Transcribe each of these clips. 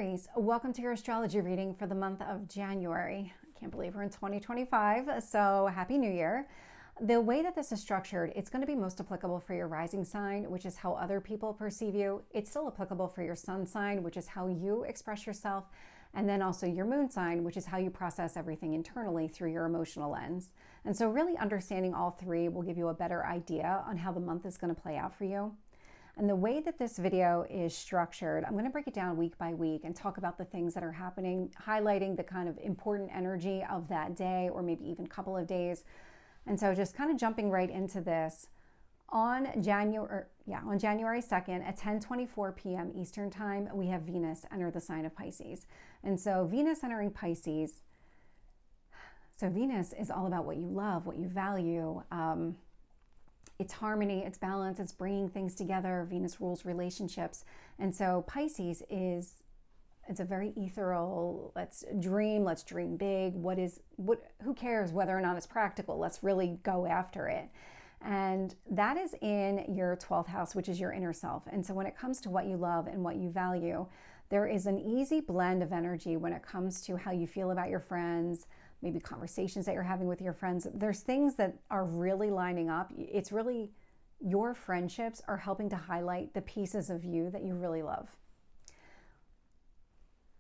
Aries, welcome to your astrology reading for the month of January. I can't believe we're in 2025, so Happy New Year. The way that this is structured, it's going to be most applicable for your rising sign, which is how other people perceive you. It's still applicable for your sun sign, which is how you express yourself, and then also your moon sign, which is how you process everything internally through your emotional lens. And so really understanding all three will give you a better idea on how the month is going to play out for you. And the way that this video is structured, I'm going to break it down week by week and talk about the things that are happening, highlighting the kind of important energy of that day or maybe even couple of days. And so just kind of jumping right into this, on January 2nd at 10:24 p.m. Eastern Time, we have Venus enter the sign of Pisces. And so Venus entering Pisces, so Venus is all about what you love, what you value. It's harmony, it's balance, it's bringing things together. Venus rules relationships. And so Pisces it's a very ethereal, let's dream big. Who cares whether or not it's practical? Let's really go after it. And that is in your 12th house, which is your inner self. And so when it comes to what you love and what you value, there is an easy blend of energy when it comes to how you feel about your friends, maybe conversations that you're having with your friends. There's things that are really lining up. It's really your friendships are helping to highlight the pieces of you that you really love.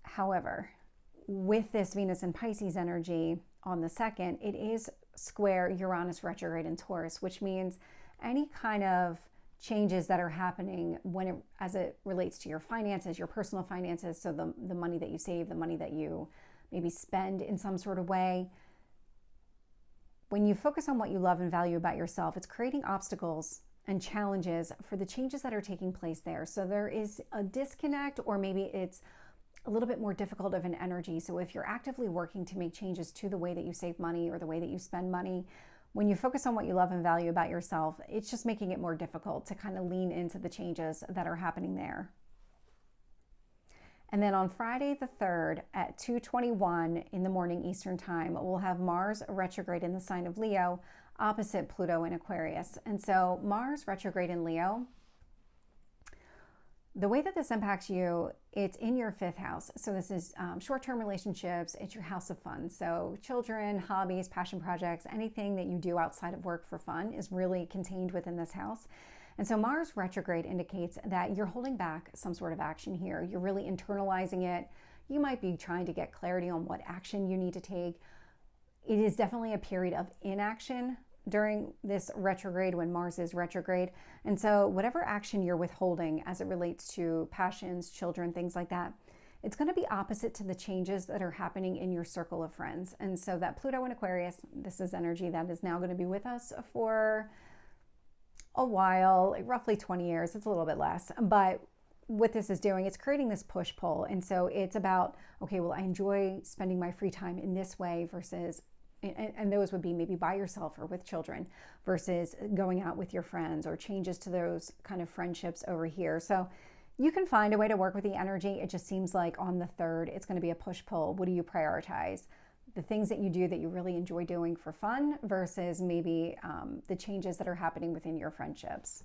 However, with this Venus and Pisces energy on the 2nd, it is square Uranus retrograde in Taurus, which means any kind of changes that are happening as it relates to your finances, your personal finances, so the money that you save, the money that you maybe spend in some sort of way. When you focus on what you love and value about yourself, it's creating obstacles and challenges for the changes that are taking place there. So there is a disconnect, or maybe it's a little bit more difficult of an energy. So if you're actively working to make changes to the way that you save money or the way that you spend money, when you focus on what you love and value about yourself, it's just making it more difficult to kind of lean into the changes that are happening there. And then on Friday the 3rd at 2:21 in the morning Eastern Time, we'll have Mars retrograde in the sign of Leo, opposite Pluto in Aquarius. And so Mars retrograde in Leo, the way that this impacts you, it's in your 5th house. So this is short-term relationships. It's your house of fun. So children, hobbies, passion projects, anything that you do outside of work for fun is really contained within this house. And so Mars retrograde indicates that you're holding back some sort of action here. You're really internalizing it. You might be trying to get clarity on what action you need to take. It is definitely a period of inaction during this retrograde when Mars is retrograde. And so whatever action you're withholding as it relates to passions, children, things like that, it's going to be opposite to the changes that are happening in your circle of friends. And so that Pluto in Aquarius, this is energy that is now going to be with us for a while, like roughly 20 years. It's a little bit less. But what this is doing, it's creating this push-pull. And so it's about, okay, well, I enjoy spending my free time in this way versus, and those would be maybe by yourself or with children, versus going out with your friends, or changes to those kind of friendships over here. So you can find a way to work with the energy. It just seems like on the 3rd, it's going to be a push-pull. What do you prioritize? The things that you do that you really enjoy doing for fun versus maybe the changes that are happening within your friendships.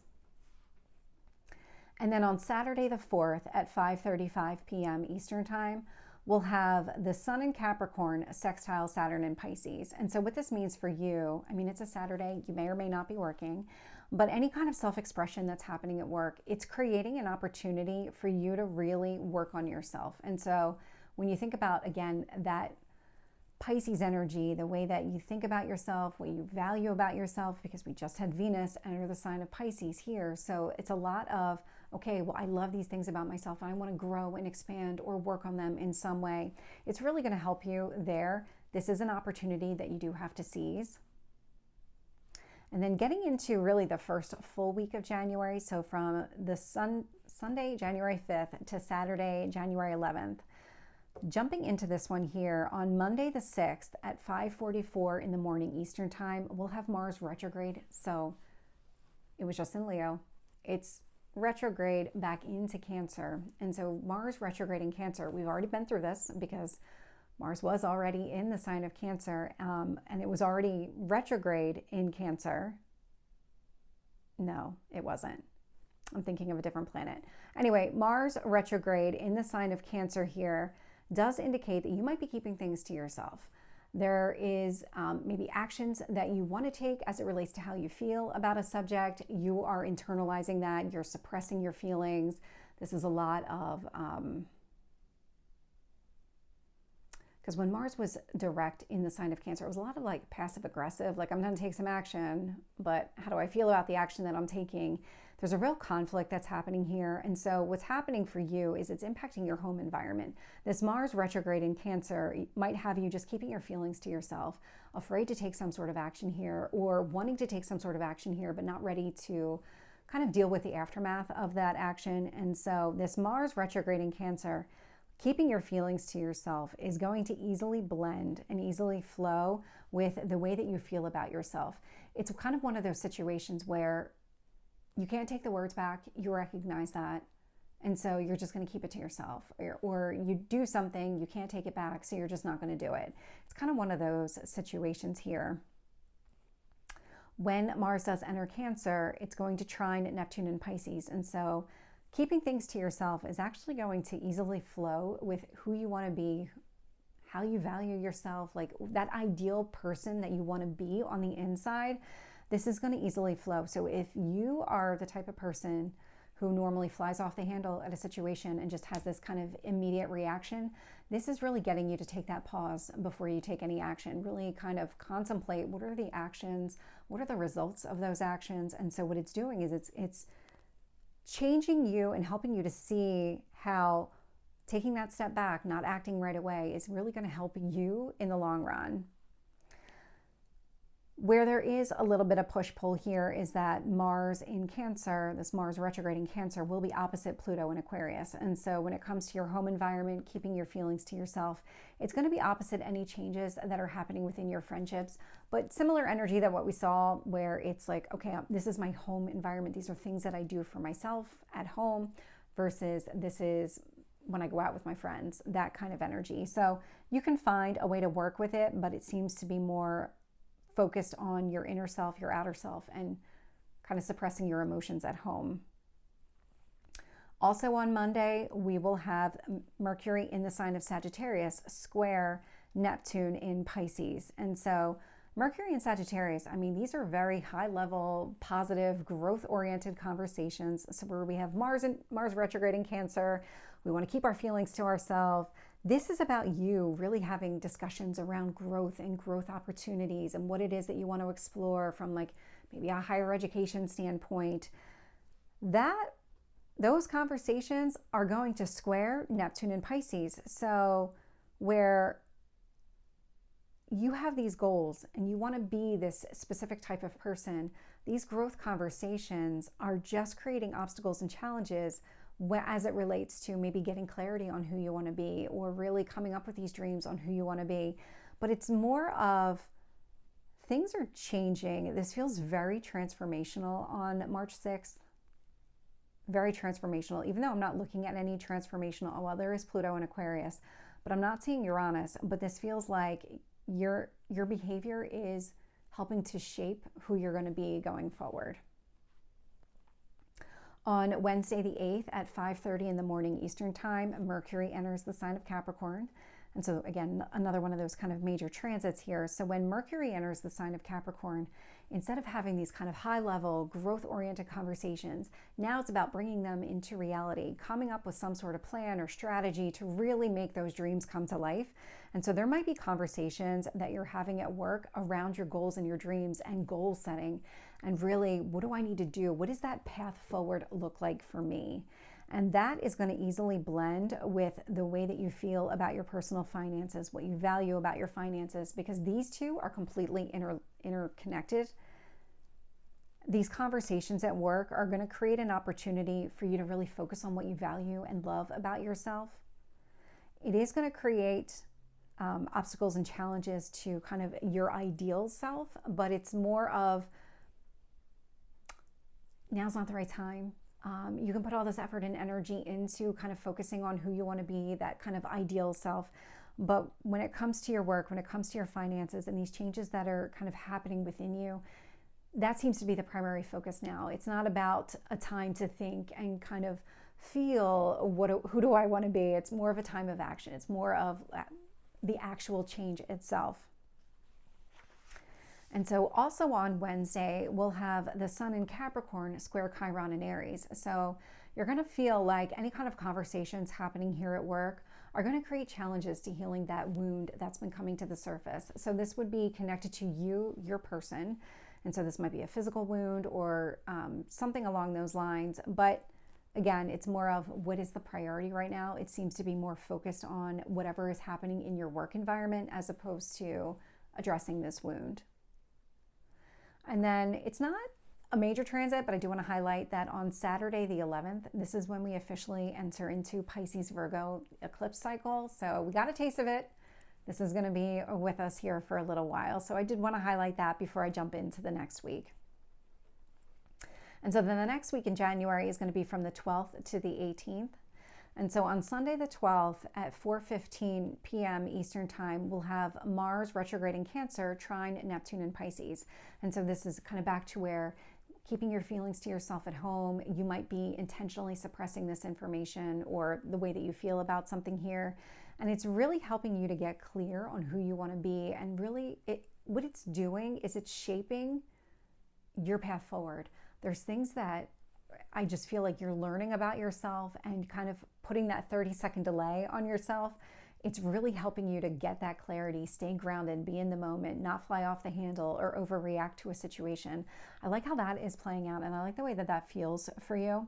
And then on Saturday the 4th at 5:35 p.m. Eastern Time, we'll have the Sun in Capricorn sextile Saturn in Pisces. And so what this means for you, I mean, it's a Saturday, you may or may not be working, but any kind of self-expression that's happening at work, it's creating an opportunity for you to really work on yourself. And so when you think about, again, that Pisces energy, the way that you think about yourself, what you value about yourself, because we just had Venus enter the sign of Pisces here. So it's a lot of, okay, well, I love these things about myself and I want to grow and expand or work on them in some way. It's really going to help you there. This is an opportunity that you do have to seize. And then getting into really the first full week of January. So from the Sunday, January 5th to Saturday, January 11th, jumping into this one here, on Monday the 6th at 5:44 in the morning Eastern Time, we'll have Mars retrograde. So it was just in Leo. It's retrograde back into Cancer. And so Mars retrograde in Cancer, we've already been through this because Mars was already in the sign of Cancer, and it was already retrograde in Cancer. No, it wasn't. I'm thinking of a different planet. Anyway, Mars retrograde in the sign of Cancer here does indicate that you might be keeping things to yourself. There is maybe actions that you want to take as it relates to how you feel about a subject. You are internalizing that. You're suppressing your feelings. This is a lot of, because when Mars was direct in the sign of Cancer, it was a lot of like passive aggressive, like I'm going to take some action, but how do I feel about the action that I'm taking? There's a real conflict that's happening here. And so what's happening for you is it's impacting your home environment. This Mars retrograde in Cancer might have you just keeping your feelings to yourself, afraid to take some sort of action here, or wanting to take some sort of action here, but not ready to kind of deal with the aftermath of that action. And so this Mars retrograde in Cancer, keeping your feelings to yourself is going to easily blend and easily flow with the way that you feel about yourself. It's kind of one of those situations where you can't take the words back, you recognize that, and so you're just going to keep it to yourself. Or you do something, you can't take it back, so you're just not going to do it. It's kind of one of those situations here. When Mars does enter Cancer, it's going to trine Neptune in Pisces, and so keeping things to yourself is actually going to easily flow with who you want to be, how you value yourself, like that ideal person that you want to be on the inside. This is going to easily flow. So if you are the type of person who normally flies off the handle at a situation and just has this kind of immediate reaction, this is really getting you to take that pause before you take any action. Really kind of contemplate, what are the actions, what are the results of those actions? And so what it's doing is it's changing you and helping you to see how taking that step back, not acting right away, is really going to help you in the long run. Where there is a little bit of push-pull here is that Mars in Cancer, this Mars retrograde in Cancer, will be opposite Pluto in Aquarius. And so when it comes to your home environment, keeping your feelings to yourself, it's going to be opposite any changes that are happening within your friendships. But similar energy that what we saw, where it's like, okay, this is my home environment. These are things that I do for myself at home versus this is when I go out with my friends, that kind of energy. So you can find a way to work with it, but it seems to be more focused on your inner self, your outer self, and kind of suppressing your emotions at home. Also on Monday, we will have Mercury in the sign of Sagittarius square Neptune in Pisces. And so Mercury and Sagittarius, I mean, these are very high level, positive, growth oriented conversations. So where we have Mars retrograde in Cancer, we want to keep our feelings to ourselves. This is about you really having discussions around growth and growth opportunities and what it is that you want to explore from like maybe a higher education standpoint. Those conversations are going to square Neptune and Pisces. So where you have these goals and you want to be this specific type of person, these growth conversations are just creating obstacles and challenges as it relates to maybe getting clarity on who you want to be or really coming up with these dreams on who you want to be. But it's more of things are changing. This feels very transformational on March 6th. Very transformational, even though I'm not looking at any transformational. Well, there is Pluto in Aquarius, but I'm not seeing Uranus. But this feels like your behavior is helping to shape who you're going to be going forward. On Wednesday the 8th at 5:30 in the morning Eastern Time, Mercury enters the sign of Capricorn. And so again, another one of those kind of major transits here. So when Mercury enters the sign of Capricorn, instead of having these kind of high-level, growth-oriented conversations, now it's about bringing them into reality, coming up with some sort of plan or strategy to really make those dreams come to life. And so there might be conversations that you're having at work around your goals and your dreams and goal setting. And really, what do I need to do? What does that path forward look like for me? And that is going to easily blend with the way that you feel about your personal finances, what you value about your finances, because these two are completely interconnected. These conversations at work are going to create an opportunity for you to really focus on what you value and love about yourself. It is going to create obstacles and challenges to kind of your ideal self, but it's more of now's not the right time. You can put all this effort and energy into kind of focusing on who you want to be, that kind of ideal self. But when it comes to your work, when it comes to your finances and these changes that are kind of happening within you, that seems to be the primary focus now. It's not about a time to think and kind of feel who do I want to be. It's more of a time of action. It's more of the actual change itself. And so also on Wednesday, we'll have the Sun in Capricorn square Chiron in Aries. So you're going to feel like any kind of conversations happening here at work are going to create challenges to healing that wound that's been coming to the surface. So this would be connected to you, your person. And so this might be a physical wound or something along those lines. But again, it's more of what is the priority right now. It seems to be more focused on whatever is happening in your work environment as opposed to addressing this wound. And then it's not a major transit, but I do want to highlight that on Saturday the 11th, this is when we officially enter into Pisces Virgo eclipse cycle. So we got a taste of it. This is going to be with us here for a little while. So I did want to highlight that before I jump into the next week. And so then the next week in January is going to be from the 12th to the 18th. And so on Sunday the 12th at 4:15 p.m. Eastern Time, we'll have Mars retrograde in Cancer, trine Neptune in Pisces. And so this is kind of back to where keeping your feelings to yourself at home, you might be intentionally suppressing this information or the way that you feel about something here. And it's really helping you to get clear on who you want to be. And really, what it's doing is it's shaping your path forward. There's things that I just feel like you're learning about yourself and kind of putting that 30-second delay on yourself. It's really helping you to get that clarity, stay grounded, be in the moment, not fly off the handle or overreact to a situation. I like how that is playing out, and I like the way that that feels for you.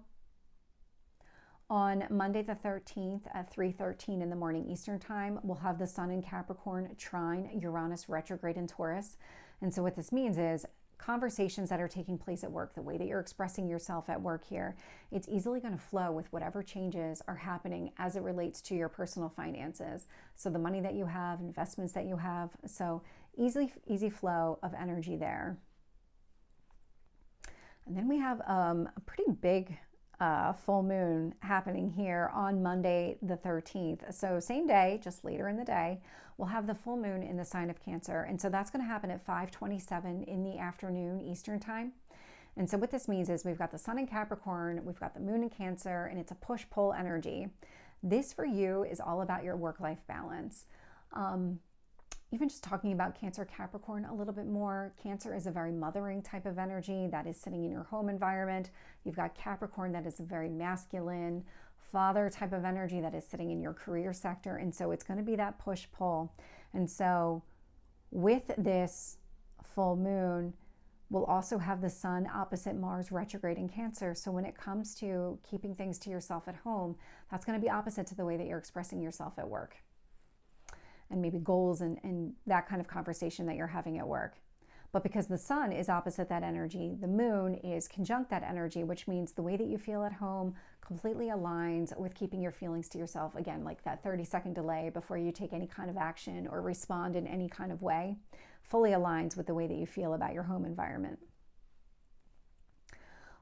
On Monday the 13th at 3:13 in the morning Eastern Time, we'll have the Sun in Capricorn trine Uranus retrograde in Taurus. And so what this means is conversations that are taking place at work, the way that you're expressing yourself at work here, it's easily going to flow with whatever changes are happening as it relates to your personal finances. So the money that you have, investments that you have, so easy flow of energy there. And then we have a pretty big full moon happening here on Monday the 13th. So same day, just later in the day, we'll have the full moon in the sign of Cancer. And so that's going to happen at 5:27 in the afternoon Eastern Time. And so what this means is we've got the Sun in Capricorn, we've got the moon in Cancer, and it's a push-pull energy. This for you is all about your work-life balance. Even just talking about Cancer Capricorn a little bit more, Cancer is a very mothering type of energy that is sitting in your home environment. You've got Capricorn that is a very masculine father type of energy that is sitting in your career sector. And so it's going to be that push-pull. And so with this full moon, we'll also have the Sun opposite Mars retrograde in Cancer. So when it comes to keeping things to yourself at home, that's going to be opposite to the way that you're expressing yourself at work. And maybe goals and that kind of conversation that you're having at work. But because the Sun is opposite that energy, the moon is conjunct that energy, which means the way that you feel at home completely aligns with keeping your feelings to yourself. Again, like that 30-second delay before you take any kind of action or respond in any kind of way, fully aligns with the way that you feel about your home environment.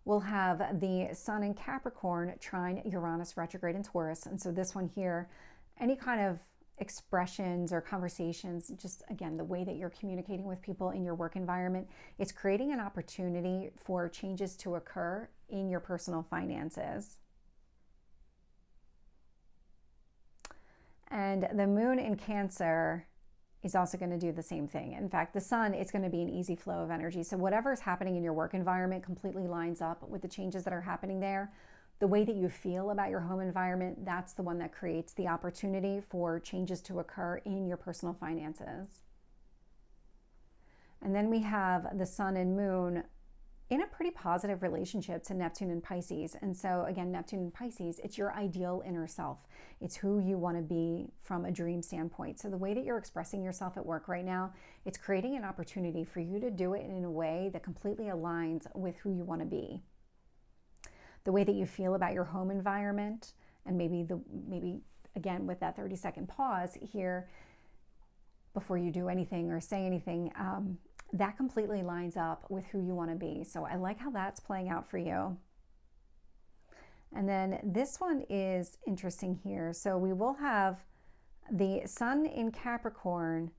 We'll have the Sun in Capricorn trine Uranus retrograde in Taurus. And so this one here, any kind of expressions or conversations, just again, the way that you're communicating with people in your work environment, it's creating an opportunity for changes to occur in your personal finances. And the moon in Cancer is also going to do the same thing. In fact, the Sun is going to be an easy flow of energy. So whatever is happening in your work environment completely lines up with the changes that are happening there. The way that you feel about your home environment, that's the one that creates the opportunity for changes to occur in your personal finances. And then we have the Sun and Moon in a pretty positive relationship to Neptune and Pisces. And so again, Neptune and Pisces, it's your ideal inner self. It's who you want to be from a dream standpoint. So the way that you're expressing yourself at work right now, it's creating an opportunity for you to do it in a way that completely aligns with who you want to be. The way that you feel about your home environment, and maybe again with that 30-second pause here before you do anything or say anything, that completely lines up with who you want to be. So I like how that's playing out for you. And then this one is interesting here. So we will have the Sun in Capricorn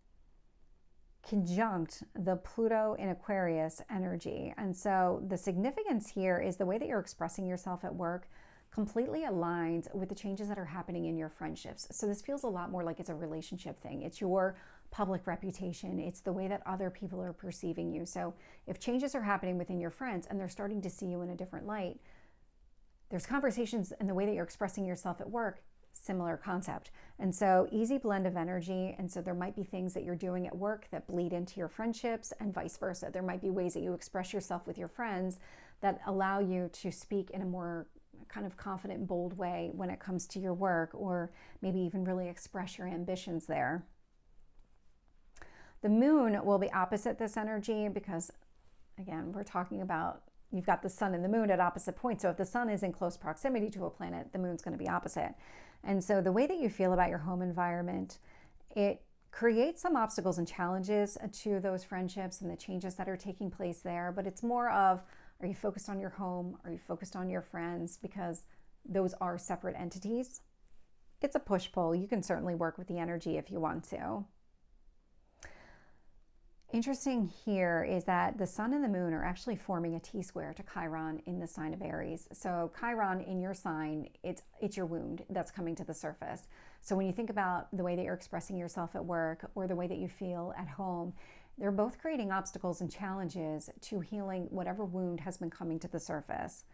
conjunct the Pluto in Aquarius energy. And so the significance here is the way that you're expressing yourself at work completely aligns with the changes that are happening in your friendships. So this feels a lot more like it's a relationship thing. It's your public reputation. It's the way that other people are perceiving you. So if changes are happening within your friends and they're starting to see you in a different light, there's conversations in the way that you're expressing yourself at work, similar concept. And so easy blend of energy. And so there might be things that you're doing at work that bleed into your friendships and vice versa. There might be ways that you express yourself with your friends that allow you to speak in a more kind of confident, bold way when it comes to your work, or maybe even really express your ambitions there. The moon will be opposite this energy because, again, we're talking about you've got the sun and the moon at opposite points. So if the sun is in close proximity to a planet, the moon's going to be opposite. And so the way that you feel about your home environment, it creates some obstacles and challenges to those friendships and the changes that are taking place there. But it's more of, are you focused on your home? Are you focused on your friends? Because those are separate entities. It's a push-pull. You can certainly work with the energy if you want to. Interesting here is that the sun and the moon are actually forming a T-square to Chiron in the sign of Aries. So Chiron in your sign, it's your wound that's coming to the surface. So when you think about the way that you're expressing yourself at work or the way that you feel at home, they're both creating obstacles and challenges to healing whatever wound has been coming to the surface.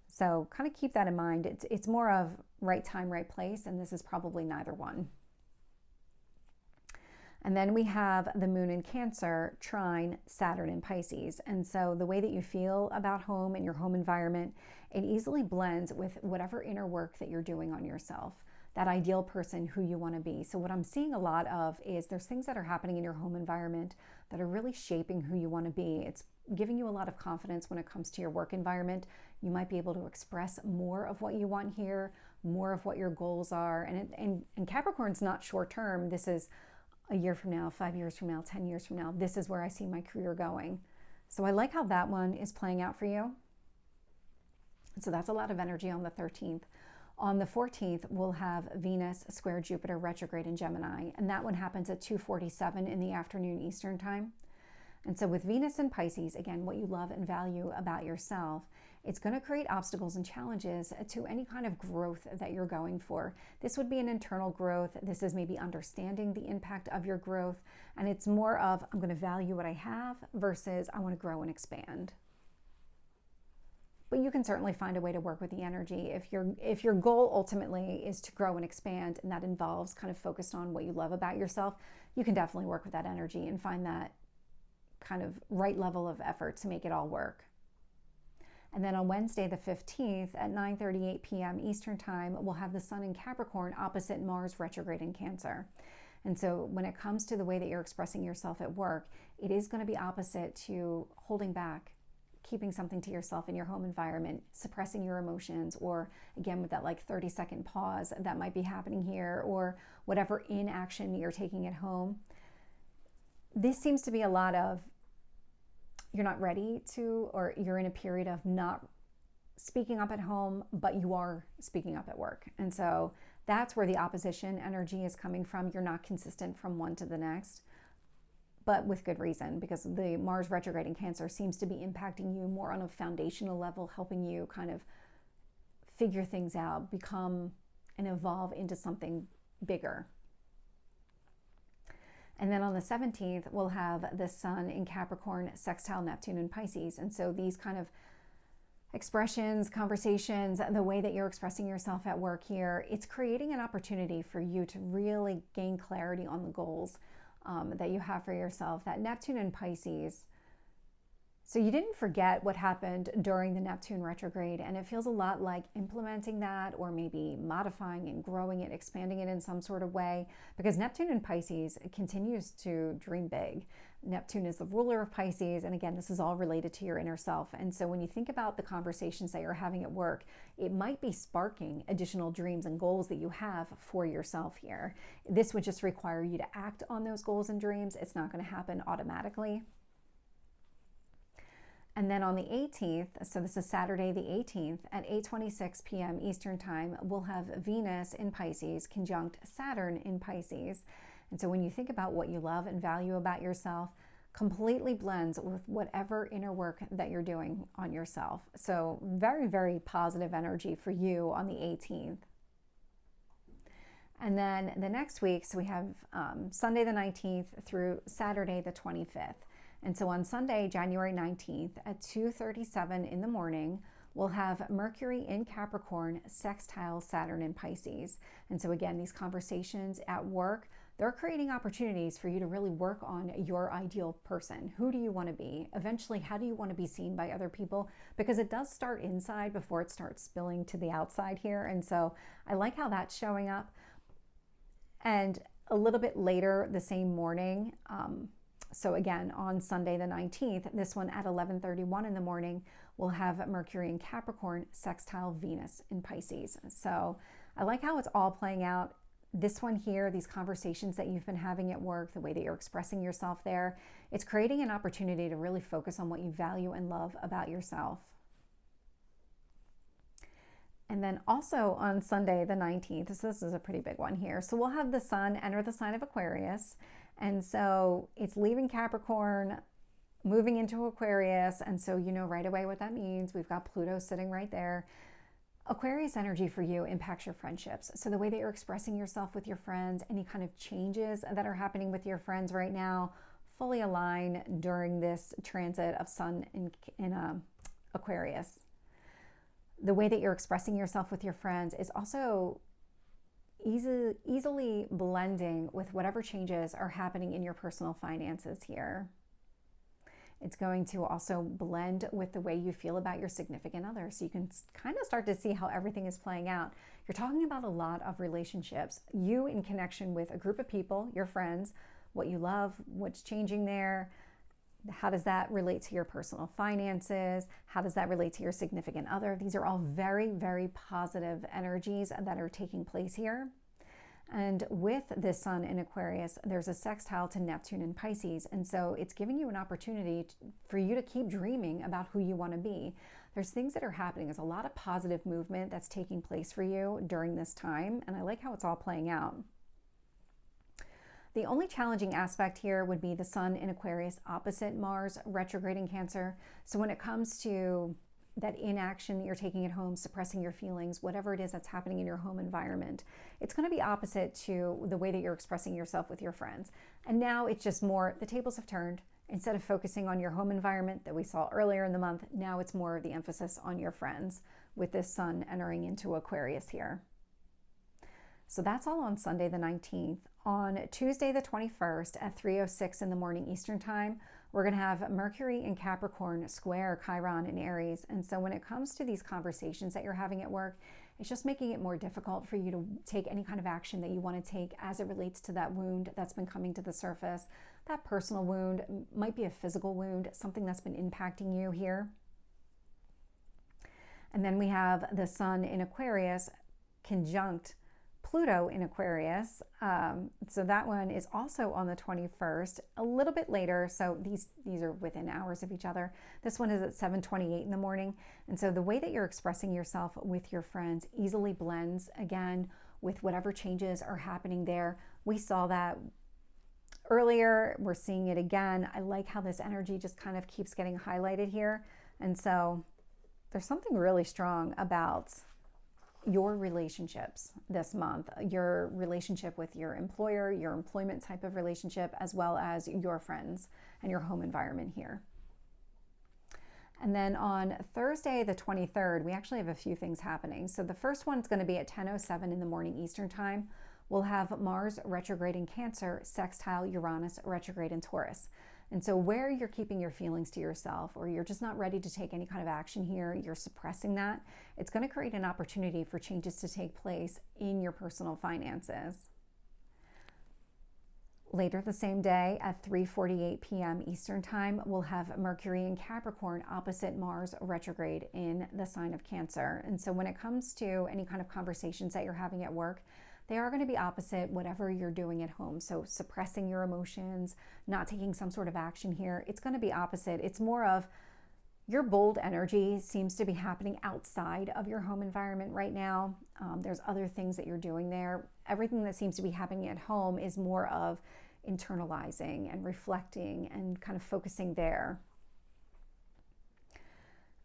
So kind of keep that in mind. It's more of right time, right place, and this is probably neither one. And then we have the moon in Cancer trine Saturn in Pisces. And so the way that you feel about home and your home environment, it easily blends with whatever inner work that you're doing on yourself, that ideal person who you want to be. So what I'm seeing a lot of is there's things that are happening in your home environment that are really shaping who you want to be. It's giving you a lot of confidence when it comes to your work environment. You might be able to express more of what you want here, more of what your goals are. And Capricorn's not short term. This is a year from now, 5 years from now, 10 years from now. This is where I see my career going. So I like how that one is playing out for you. So that's a lot of energy on the 13th. On the 14th, we'll have Venus square Jupiter retrograde in Gemini, and that one happens at 2:47 in the afternoon Eastern time. And so with Venus in Pisces, again, what you love and value about yourself, it's going to create obstacles and challenges to any kind of growth that you're going for. This would be an internal growth. This is maybe understanding the impact of your growth. And it's more of, I'm going to value what I have versus I want to grow and expand. But you can certainly find a way to work with the energy. If your goal ultimately is to grow and expand, and that involves kind of focused on what you love about yourself, you can definitely work with that energy and find that kind of right level of effort to make it all work. And then on Wednesday, the 15th at 9:38 p.m. Eastern time, we'll have the sun in Capricorn opposite Mars retrograde in Cancer. And so when it comes to the way that you're expressing yourself at work, it is going to be opposite to holding back, keeping something to yourself in your home environment, suppressing your emotions, or again, with that like 30-second pause that might be happening here, or whatever inaction you're taking at home. This seems to be a lot of you're not ready to, or you're in a period of not speaking up at home, but you are speaking up at work. And so that's where the opposition energy is coming from. You're not consistent from one to the next, but with good reason, because the Mars retrograde in Cancer seems to be impacting you more on a foundational level, helping you kind of figure things out, become and evolve into something bigger. And then on the 17th, we'll have the sun in Capricorn sextile Neptune in Pisces. And so these kind of expressions, conversations, the way that you're expressing yourself at work here, it's creating an opportunity for you to really gain clarity on the goals that you have for yourself. That Neptune in Pisces. So you didn't forget what happened during the Neptune retrograde, and it feels a lot like implementing that, or maybe modifying and growing it, expanding it in some sort of way, because Neptune in Pisces continues to dream big. Neptune is the ruler of Pisces, and again, this is all related to your inner self. And so when you think about the conversations that you're having at work, it might be sparking additional dreams and goals that you have for yourself here. This would just require you to act on those goals and dreams. It's not going to happen automatically. And then on the 18th, so this is Saturday the 18th at 8:26 p.m. Eastern time, we'll have Venus in Pisces conjunct Saturn in Pisces. And so when you think about what you love and value about yourself, completely blends with whatever inner work that you're doing on yourself. So very, very positive energy for you on the 18th. And then the next week, so we have Sunday the 19th through Saturday the 25th. And so on Sunday, January 19th at 2:37 in the morning, we'll have Mercury in Capricorn sextile Saturn in Pisces. And so again, these conversations at work, they're creating opportunities for you to really work on your ideal person. Who do you want to be? Eventually, how do you want to be seen by other people? Because it does start inside before it starts spilling to the outside here. And so I like how that's showing up. And a little bit later the same morning, so again, on Sunday the 19th, this one at 11:31 in the morning, we'll have Mercury in Capricorn sextile Venus in Pisces. So I like how it's all playing out. This one here, these conversations that you've been having at work, the way that you're expressing yourself there, it's creating an opportunity to really focus on what you value and love about yourself. And then also on Sunday the 19th, so this is a pretty big one here. So we'll have the sun enter the sign of Aquarius. And so it's leaving Capricorn, moving into Aquarius. And so you know right away what that means. We've got Pluto sitting right there. Aquarius energy for you impacts your friendships. So the way that you're expressing yourself with your friends, any kind of changes that are happening with your friends right now, fully align during this transit of sun in Aquarius. The way that you're expressing yourself with your friends is also easily blending with whatever changes are happening in your personal finances here. It's going to also blend with the way you feel about your significant other. So you can kind of start to see how everything is playing out. You're talking about a lot of relationships. You in connection with a group of people, your friends, what you love, what's changing there. How does that relate to your personal finances? How does that relate to your significant other? These are all very, very positive energies that are taking place here. And with this sun in Aquarius, there's a sextile to Neptune in Pisces. And so it's giving you an opportunity for you to keep dreaming about who you want to be. There's things that are happening. There's a lot of positive movement that's taking place for you during this time. And I like how it's all playing out. The only challenging aspect here would be the sun in Aquarius opposite Mars retrograde in Cancer. So when it comes to that inaction that you're taking at home, suppressing your feelings, whatever it is that's happening in your home environment, it's going to be opposite to the way that you're expressing yourself with your friends. And now it's just more, the tables have turned. Instead of focusing on your home environment that we saw earlier in the month, now it's more of the emphasis on your friends with this sun entering into Aquarius here. So that's all on Sunday the 19th. On Tuesday the 21st at 3:06 in the morning Eastern Time, we're going to have Mercury in Capricorn square Chiron in Aries. And so when it comes to these conversations that you're having at work, it's just making it more difficult for you to take any kind of action that you want to take as it relates to that wound that's been coming to the surface. That personal wound might be a physical wound, something that's been impacting you here. And then we have the sun in Aquarius conjunct Pluto in Aquarius. So that one is also on the 21st, a little bit later. So these are within hours of each other. This one is at 7:28 in the morning. And so the way that you're expressing yourself with your friends easily blends again with whatever changes are happening there. We saw that earlier. We're seeing it again. I like how this energy just kind of keeps getting highlighted here. And so there's something really strong about your relationships this month, your relationship with your employer, your employment type of relationship, as well as your friends and your home environment here. And then on Thursday, the 23rd, we actually have a few things happening. So the first one is going to be at 10:07 in the morning Eastern Time. We'll have Mars retrograde in Cancer, sextile Uranus retrograde in Taurus. And so where you're keeping your feelings to yourself, or you're just not ready to take any kind of action here, you're suppressing that, it's going to create an opportunity for changes to take place in your personal finances. Later the same day at 3:48 p.m. Eastern Time, we'll have Mercury in Capricorn opposite Mars retrograde in the sign of Cancer. And so when it comes to any kind of conversations that you're having at work, they are going to be opposite whatever you're doing at home. So suppressing your emotions, not taking some sort of action here, it's going to be opposite. It's more of Your bold energy seems to be happening outside of your home environment right now. There's other things that you're doing there. Everything that seems to be happening at home is more of internalizing and reflecting and kind of focusing there.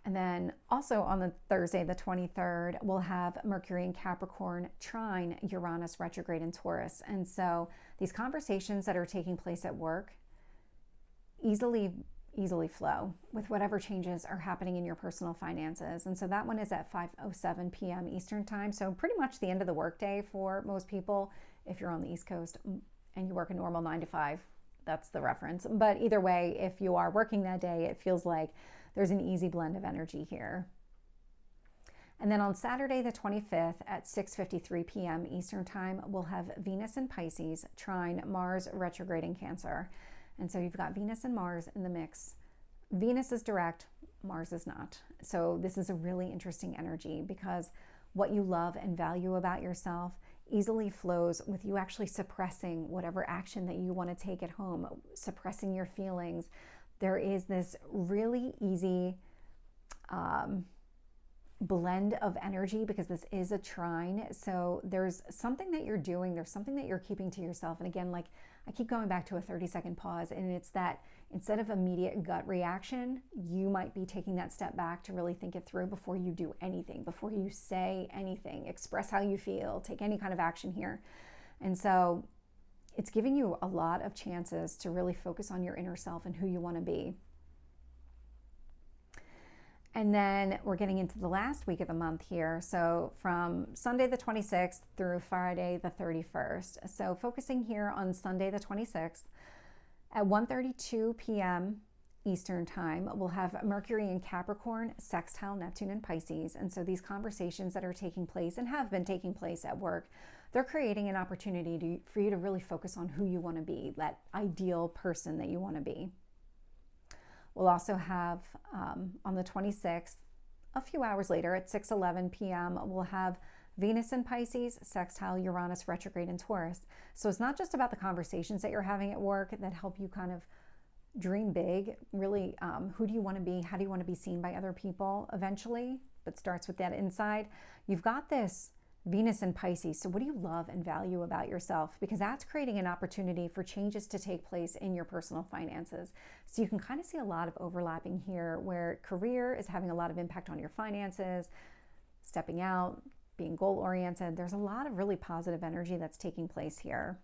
And then also on the Thursday, the 23rd, we'll have Mercury in Capricorn trine Uranus retrograde in Taurus. And so these conversations that are taking place at work easily flow with whatever changes are happening in your personal finances. And so that one is at 5:07 p.m. Eastern time. So pretty much the end of the workday for most people. If you're on the East Coast and you work a normal 9 to 5, that's the reference. But either way, if you are working that day, it feels like there's an easy blend of energy here. And then on Saturday, the 25th at 6:53 p.m. Eastern time, we'll have Venus in Pisces trine Mars retrograde in Cancer. And so you've got Venus and Mars in the mix. Venus is direct, Mars is not. So this is a really interesting energy because what you love and value about yourself easily flows with you actually suppressing whatever action that you want to take at home, suppressing your feelings. There is this really easy blend of energy because this is a trine. So there's something that you're doing, there's something that you're keeping to yourself. And again, like I keep going back to a 30-second pause, and it's that instead of immediate gut reaction, you might be taking that step back to really think it through before you do anything, before you say anything, express how you feel, take any kind of action here. And so it's giving you a lot of chances to really focus on your inner self and who you want to be. And then we're getting into the last week of the month here. So from Sunday the 26th through Friday the 31st. So focusing here on Sunday the 26th at 1:32 p.m. Eastern time, we'll have Mercury in Capricorn sextile Neptune in Pisces. And so these conversations that are taking place and have been taking place at work, they're creating an opportunity for you to really focus on who you want to be, that ideal person that you want to be. We'll also have on the 26th, a few hours later at 6:11 p.m., we'll have Venus in Pisces, sextile Uranus retrograde in Taurus. So it's not just about the conversations that you're having at work that help you kind of dream big, really, who do you want to be? How do you want to be seen by other people eventually? But starts with that inside. You've got this Venus in Pisces. So what do you love and value about yourself? Because that's creating an opportunity for changes to take place in your personal finances. So you can kind of see a lot of overlapping here where career is having a lot of impact on your finances, stepping out, being goal-oriented. There's a lot of really positive energy that's taking place here.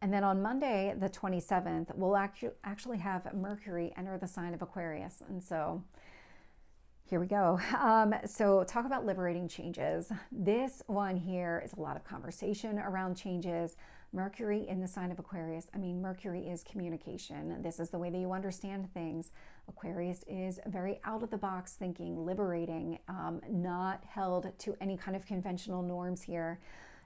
And then on Monday, the 27th, we'll actually have Mercury enter the sign of Aquarius. And so here we go. So talk about liberating changes. This one here is a lot of conversation around changes. Mercury in the sign of Aquarius. I mean, Mercury is communication. This is the way that you understand things. Aquarius is very out of the box thinking, liberating, not held to any kind of conventional norms here.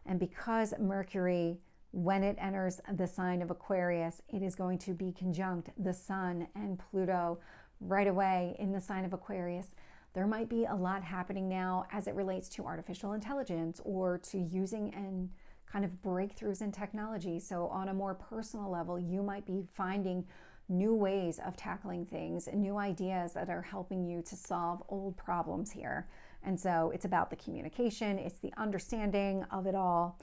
And because Mercury, when it enters the sign of Aquarius, it is going to be conjunct the Sun and Pluto right away in the sign of Aquarius. There might be a lot happening now as it relates to artificial intelligence or to using and kind of breakthroughs in technology. So on a more personal level, you might be finding new ways of tackling things and new ideas that are helping you to solve old problems here. And so it's about the communication, it's the understanding of it all.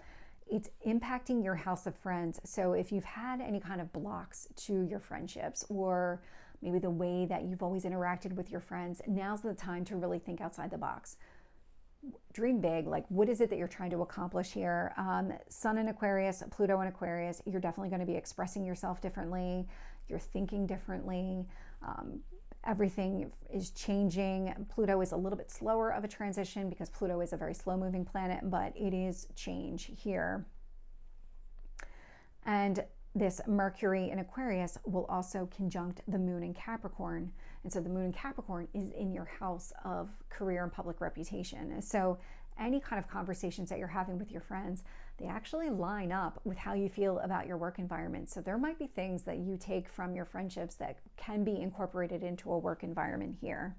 It's impacting your house of friends. So if you've had any kind of blocks to your friendships or maybe the way that you've always interacted with your friends, now's the time to really think outside the box. Dream big. Like, what is it that you're trying to accomplish here? Sun in Aquarius, Pluto in Aquarius, you're definitely going to be expressing yourself differently. You're thinking differently. Everything is changing. Pluto is a little bit slower of a transition because Pluto is a very slow-moving planet, but it is change here. And this Mercury in Aquarius will also conjunct the moon in Capricorn. And so the moon in Capricorn is in your house of career and public reputation. So any kind of conversations that you're having with your friends, they actually line up with how you feel about your work environment. So there might be things that you take from your friendships that can be incorporated into a work environment here.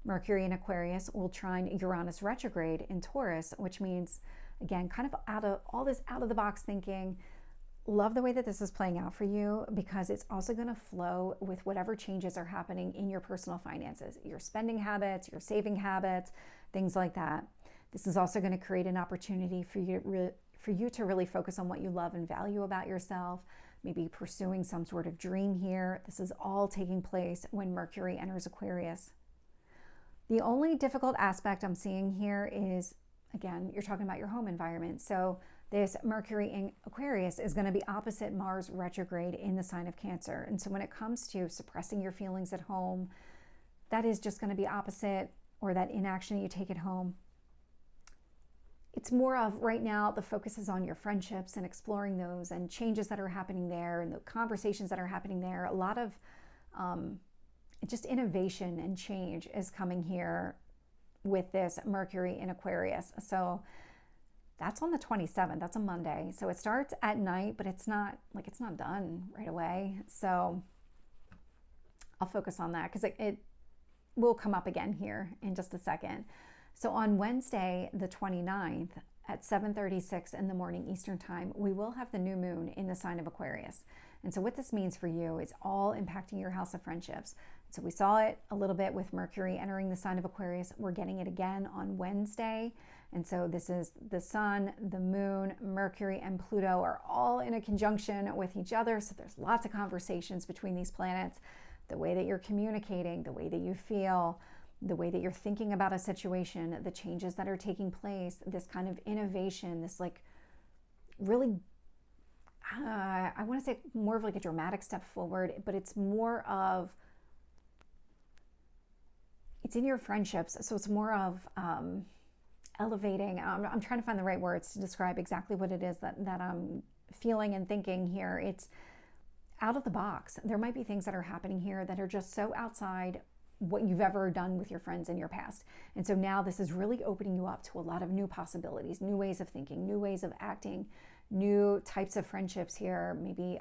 Mercury in Aquarius will trine Uranus retrograde in Taurus, which means, again, kind of out of all this out of the box thinking, love the way that this is playing out for you because it's also going to flow with whatever changes are happening in your personal finances, your spending habits, your saving habits, things like that. This is also going to create an opportunity for you to really focus on what you love and value about yourself, maybe pursuing some sort of dream here. This is all taking place when Mercury enters Aquarius. The only difficult aspect I'm seeing here is, again, you're talking about your home environment. So this Mercury in Aquarius is going to be opposite Mars retrograde in the sign of Cancer. And so when it comes to suppressing your feelings at home, that is just going to be opposite, or that inaction you take at home. It's more of right now, the focus is on your friendships and exploring those and changes that are happening there and the conversations that are happening there. A lot of just innovation and change is coming here with this Mercury in Aquarius. So that's on the 27th. That's a Monday. So it starts at night, but it's not done right away. So I'll focus on that because it will come up again here in just a second. So on Wednesday, the 29th at 7:36 in the morning Eastern time, we will have the new moon in the sign of Aquarius. And so what this means for you is all impacting your house of friendships. So we saw it a little bit with Mercury entering the sign of Aquarius. We're getting it again on Wednesday. And so this is the sun, the moon, Mercury, and Pluto are all in a conjunction with each other. So there's lots of conversations between these planets. The way that you're communicating, the way that you feel, the way that you're thinking about a situation, the changes that are taking place, this kind of innovation, this like really, I want to say more of like a dramatic step forward, but it's more of, it's in your friendships. So it's more of elevating. I'm trying to find the right words to describe exactly what it is that I'm feeling and thinking here. It's out of the box. There might be things that are happening here that are just so outside what you've ever done with your friends in your past. And so now this is really opening you up to a lot of new possibilities, new ways of thinking, new ways of acting, new types of friendships here. Maybe,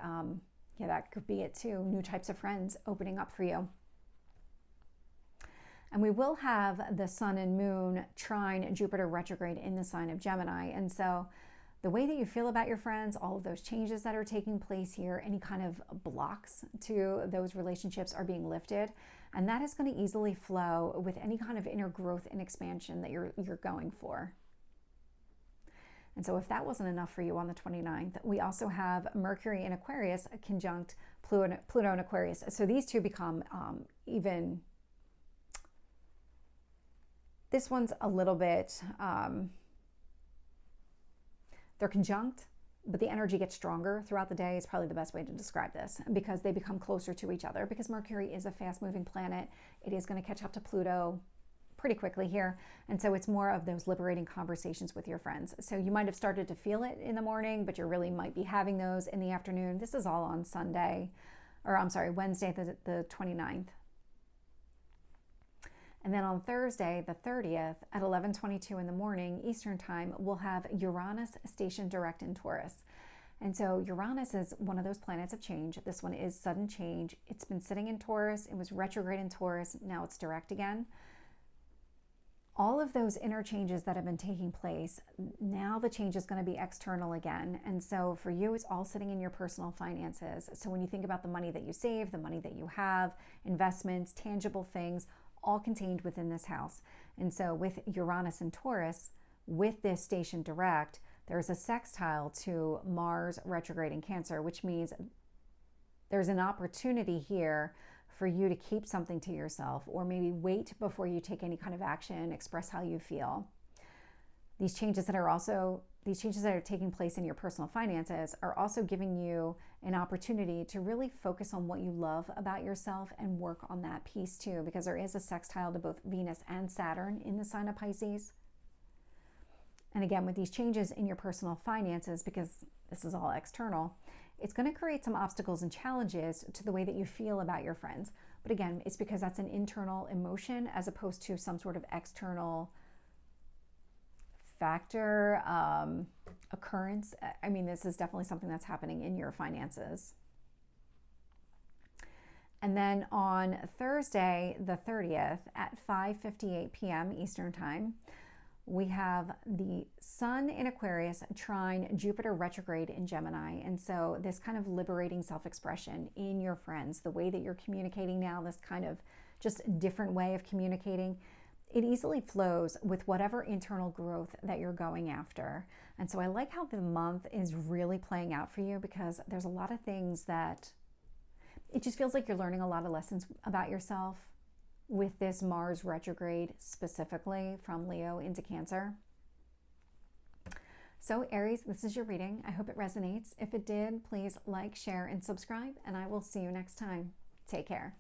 that could be it too. New types of friends opening up for you. And we will have the sun and moon trine Jupiter retrograde in the sign of Gemini. And so the way that you feel about your friends, all of those changes that are taking place here, any kind of blocks to those relationships are being lifted. And that is going to easily flow with any kind of inner growth and expansion that you're going for. And so if that wasn't enough for you on the 29th, we also have Mercury in Aquarius conjunct Pluto in Aquarius. So these two become even, this one's a little bit, they're conjunct, but the energy gets stronger throughout the day is probably the best way to describe this, because they become closer to each other, because Mercury is a fast-moving planet. It is going to catch up to Pluto pretty quickly here. And so it's more of those liberating conversations with your friends. So you might have started to feel it in the morning, but you really might be having those in the afternoon. This is all on Wednesday, the 29th. And then on Thursday, the 30th, at 11:22 in the morning Eastern time, we'll have Uranus stationed direct in Taurus. And so Uranus is one of those planets of change. This one is sudden change. It's been sitting in Taurus. It was retrograde in Taurus. Now it's direct again. All of those inner changes that have been taking place, now the change is going to be external again. And so for you, it's all sitting in your personal finances. So when you think about the money that you save, the money that you have, investments, tangible things, all contained within this house. And so with Uranus and Taurus, with this station direct, there's a sextile to Mars retrograde in Cancer, which means there's an opportunity here for you to keep something to yourself, or maybe wait before you take any kind of action, express how you feel. These changes that are taking place in your personal finances are also giving you an opportunity to really focus on what you love about yourself and work on that piece too, because there is a sextile to both Venus and Saturn in the sign of Pisces. And again, with these changes in your personal finances, because this is all external, it's going to create some obstacles and challenges to the way that you feel about your friends. But again, it's because that's an internal emotion as opposed to some sort of external factor, occurrence. I mean, this is definitely something that's happening in your finances. And then on Thursday, the 30th at 5:58 p.m. Eastern time, we have the Sun in Aquarius trine Jupiter retrograde in Gemini. And so this kind of liberating self-expression in your friends, the way that you're communicating now, this kind of just different way of communicating, it easily flows with whatever internal growth that you're going after. And so I like how the month is really playing out for you, because there's a lot of things that it just feels like you're learning a lot of lessons about yourself with this Mars retrograde, specifically from Leo into Cancer. So Aries, this is your reading. I hope it resonates. If it did, please like, share, and subscribe, and I will see you next time. Take care.